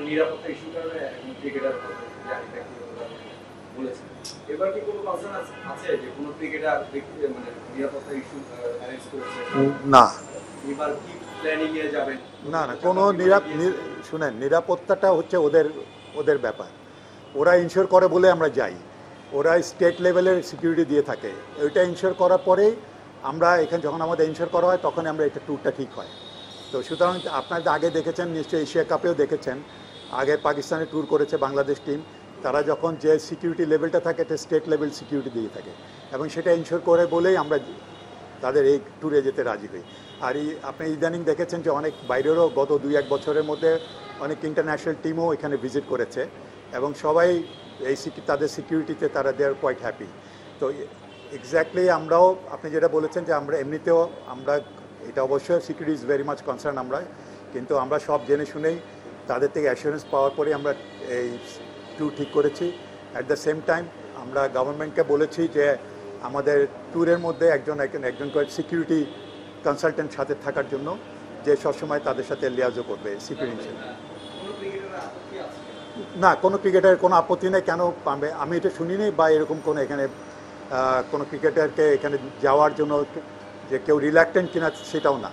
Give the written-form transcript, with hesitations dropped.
নিরাপত্তা ইস্যুর কারণে এখন ক্রিকেটার বলেছেন, এবার কি কোনো কনসার্ন আছে যে কোনো ক্রিকেটার মানে নিরাপত্তা ইস্যু অ্যারেঞ্জ করেছে? না, এবার কি প্ল্যানিং এ যাবেন? না না কোনো শুনেন, নিরাপত্তাটা হচ্ছে ওদের ওদের ব্যাপার। ওরা ইনশিওর করে বলে আমরা যাই, ওরা স্টেট লেভেলের সিকিউরিটি দিয়ে থাকে। ওইটা ইনশিওর করার পরেই আমরা এখানে যখন আমাদের ইনশিওর করা হয় তখন আমরা এটা ট্যুরটা ঠিক হয়। তো সুতরাং আপনারা আগে দেখেছেন নিশ্চয়ই, এশিয়া কাপেও দেখেছেন, আগে পাকিস্তানে ট্যুর করেছে বাংলাদেশ টিম, তারা যখন যে সিকিউরিটি লেভেলটা থাকে এটা স্টেট লেভেল সিকিউরিটি দিয়ে থাকে, এবং সেটা ইনশিওর করে বলেই আমরা তাদের এই ট্যুরে যেতে রাজি হই। আর আপনি ইদানিং দেখেছেন যে অনেক বাইরেরও গত 2-1 বছরের মধ্যে অনেক ইন্টারন্যাশনাল টিমও এখানে ভিজিট করেছে, এবং সবাই এই তাদের সিকিউরিটিতে তারা দে আর কোয়াইট হ্যাপি। তো এক্স্যাক্টলি আমরাও আপনি যেটা বলেছেন যে আমরা এমনিতেও আমরা এটা অবশ্যই security is very much concern আমরা, কিন্তু আমরা সব জেনে শুনেই তাদের থেকে অ্যাসুরেন্স পাওয়ার পরে আমরা এই ট্যুর ঠিক করেছি। অ্যাট দ্য সেম টাইম আমরা গভর্নমেন্টকে বলেছি যে আমাদের ট্যুরের মধ্যে একজন করে সিকিউরিটি কনসালটেন্ট সাথে থাকার জন্য, যে সবসময় তাদের সাথে লিয়াজও করবে সিকিউরিটি। না, কোনো ক্রিকেটারের কোনো আপত্তি নেই, কেন পাবে আমি এটা শুনিনি, বা এরকম কোনো এখানে কোনো ক্রিকেটারকে এখানে যাওয়ার জন্য যে কেউ রিল্যাক্টেন্ট কিনা সেটাও না।